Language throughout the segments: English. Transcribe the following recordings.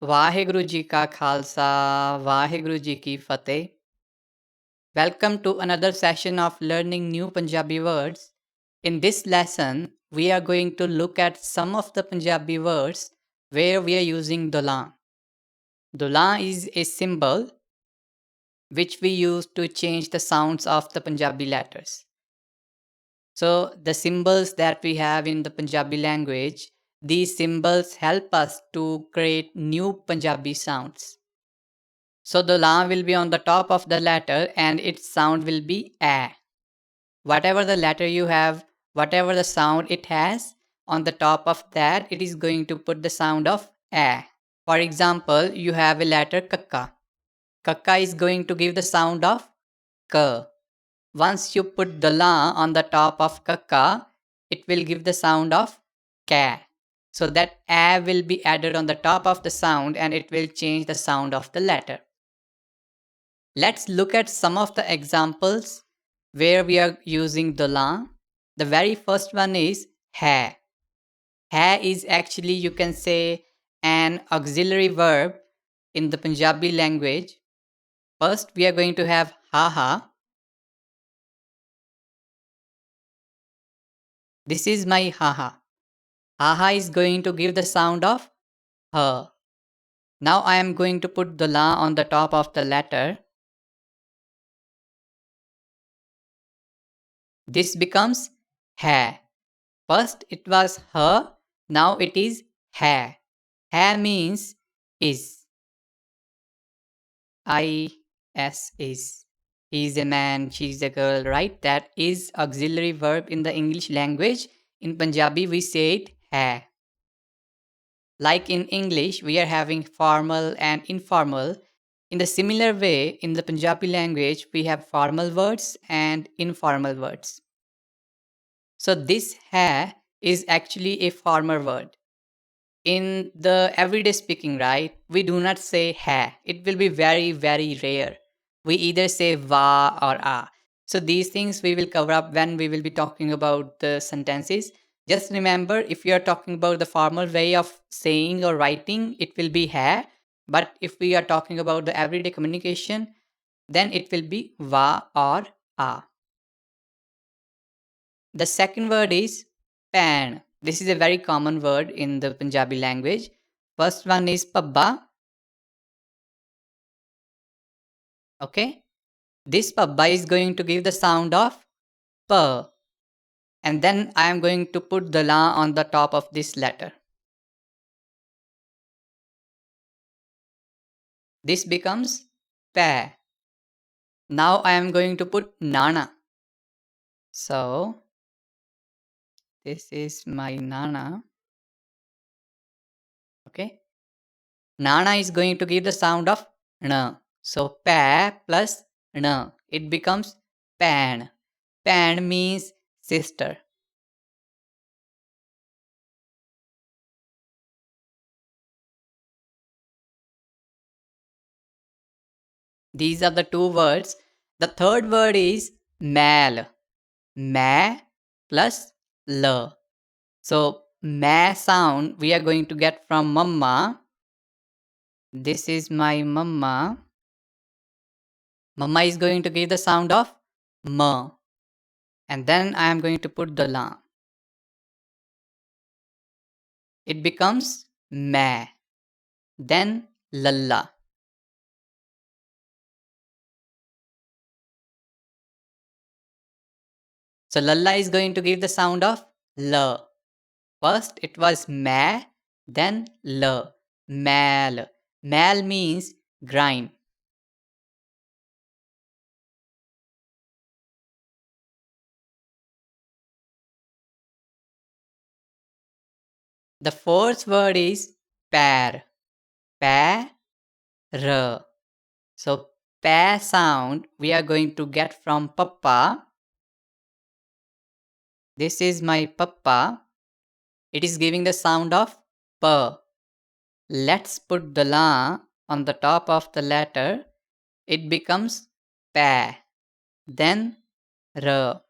ਵਾਹਿਗੁਰੂ ਜੀ ਕਾ ਖਾਲਸਾ ਵਾਹਿਗੁਰੂ ਜੀ ਕੀ ਫਤਿਹ Welcome to another session of learning new Punjabi words. In this lesson, we are going to look at some of the Punjabi words where we are using Dolan. Dolan is a symbol which we use to change the sounds of the Punjabi letters. So, the symbols that we have in the Punjabi language, these symbols help us to create new Punjabi sounds. So the la will be on the top of the letter and its sound will be a. Whatever the letter you have, whatever the sound it has, on the top of that it is going to put the sound of a. For example, you have a letter kakka. Kakka is going to give the sound of k. Once you put the la on the top of kakka, it will give the sound of ka. So that a will be added on the top of the sound and it will change the sound of the letter. Let's look at some of the examples where we are using the la. The very first one is hai. Hai is actually, you can say, an auxiliary verb in the Punjabi language. First, we are going to have ha. This is my ha. Ha is going to give the sound of ha. Now I am going to put the la on the top of the letter. This becomes hai. First it was her, now it is hai. Hai means is. Is. He is a man, she is a girl, right? That is auxiliary verb in the English language. In Punjabi, we say it hai. Like in English, we are having formal and informal. In the similar way, in the Punjabi language, we have formal words and informal words. So this hai is actually a formal word. In the everyday speaking, right, we do not say hai. It will be very, very rare. We either say va or a. So these things we will cover up when we will be talking about the sentences. Just remember, if you are talking about the formal way of saying or writing, it will be hai. But if we are talking about the everyday communication, then it will be va or a. The second word is pan. This is a very common word in the Punjabi language. First one is pabba. Okay. This pabba is going to give the sound of p. And then I am going to put the la on the top of this letter. This becomes pa. Now I am going to put nana. So this is my nana. Okay. Nana is going to give the sound of n. So pa plus n. It becomes pan. Pan means sister. These are the two words. The third word is mal. Ma plus l. So ma sound we are going to get from mama. This is my mama. Mama is going to give the sound of ma. And then I am going to put the la. It becomes ma. Then lalla. So lalla is going to give the sound of l. First it was ma, then l. Mal. Mal means grind. The fourth word is pair. Pa, r. So pa sound we are going to get from papa. This is my papa. It is giving the sound of p. Let's put the la on the top of the letter. It becomes pa. Then r.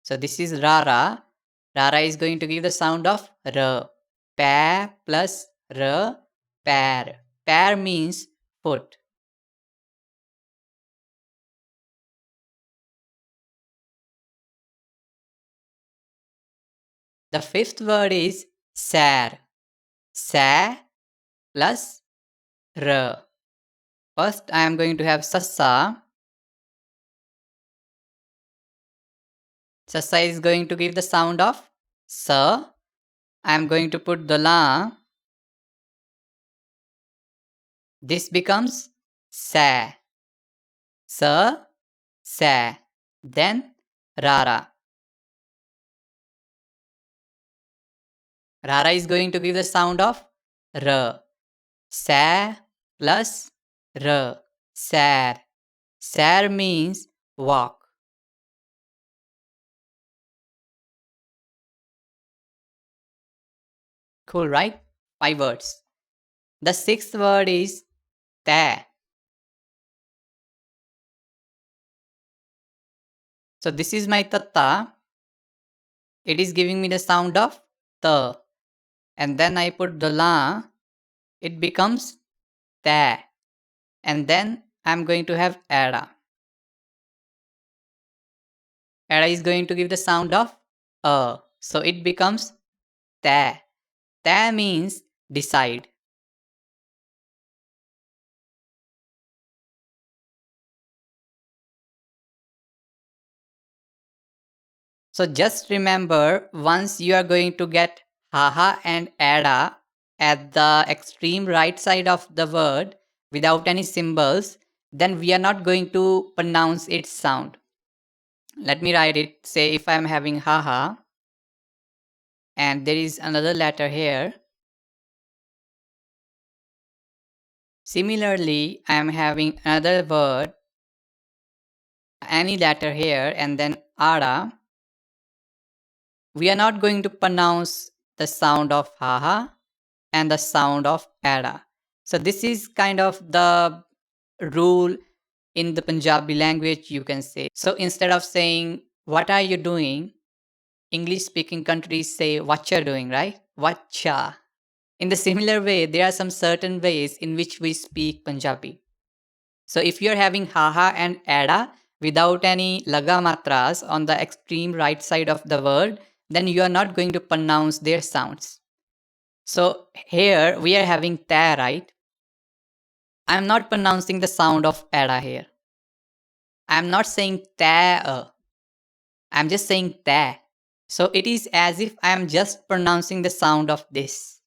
So this is rara. Rara is going to give the sound of R. Pa plus R, pair. Pair means foot. The fifth word is sar. Sa plus R. First, I am going to have sassa. Sassa is going to give the sound of sa. I am going to put the la. This becomes sa. Sa, sa. Then rara. Rara is going to give the sound of r. Sa plus r. Sar. Sar means walk. Cool, right? 5 words. The sixth word is ta. So this is my tatta. It is giving me the sound of ta. And then I put the la. It becomes ta. And then I'm going to have ada. Ada is going to give the sound of a. So it becomes ta. Ta means decide. So just remember, once you are going to get haha and ada at the extreme right side of the word without any symbols, then we are not going to pronounce its sound. Let me write it. Say if I'm having haha and there is another letter here. Similarly, I am having another word, any letter here, and then ada. We are not going to pronounce the sound of haha and the sound of ada. So this is kind of the rule in the Punjabi language, you can say. So instead of saying what are you doing, English speaking countries say what you're doing, right? Whatcha. In the similar way, there are some certain ways in which we speak Punjabi. So if you're having haha and ada without any laga matras on the extreme right side of the word, then you are not going to pronounce their sounds. So here we are having ta, right? I'm not pronouncing the sound of ada here. I'm not saying ta. I'm just saying ta. So it is as if I am just pronouncing the sound of this.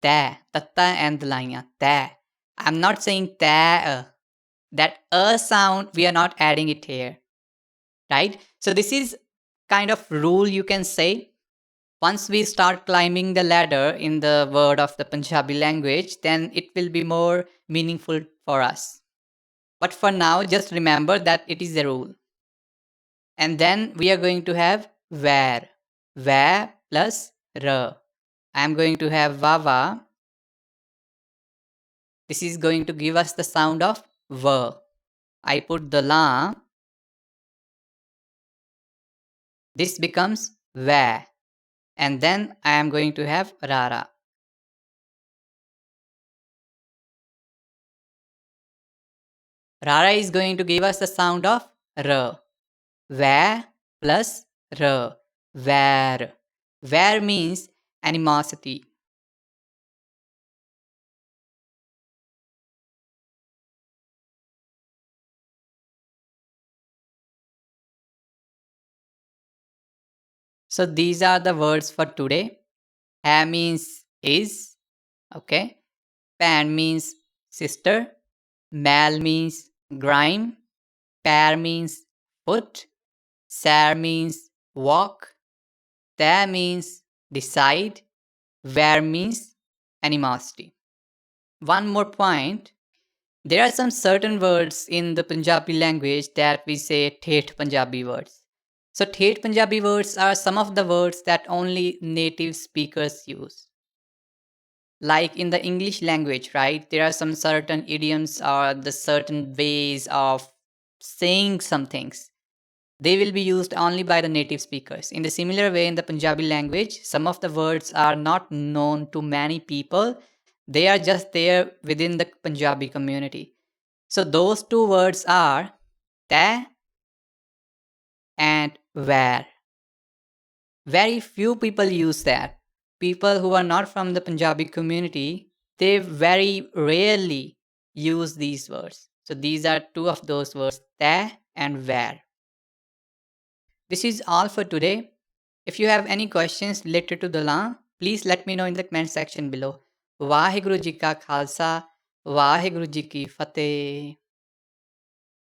Ta, tatta and the lanya. Ta. I'm not saying ta. That sound, we are not adding it here. Right? So this is kind of rule you can say. Once we start climbing the ladder in the word of the Punjabi language, then it will be more meaningful for us. But for now, just remember that it is a rule. And then we are going to have where. Where plus r. I am going to have vava. This is going to give us the sound of v. I put the la. This becomes where. And then I am going to have rara. Rara is going to give us the sound of r. Where plus r. Where. Where means animosity. So these are the words for today. Ha means is. Okay. Pan means sister. Mal means grime. Pair means foot. Sar means walk. Ta means decide. Where means animosity. One more point. There are some certain words in the Punjabi language that we say Thet Punjabi words. So Thet Punjabi words are some of the words that only native speakers use. Like in the English language, right? There are some certain idioms or the certain ways of saying some things they will be used only by the native speakers. In the similar way, in the Punjabi language, some of the words are not known to many people. They are just there within the Punjabi community. So those two words are te and where. Very few people use that. People who are not from the Punjabi community, they very rarely use these words. So these are two of those words, te and where. This is all for today. If you have any questions related to the law, please let me know in the comment section below. Vaheguru Ji Ka Khalsa, Vaheguru Ji Ki Fateh.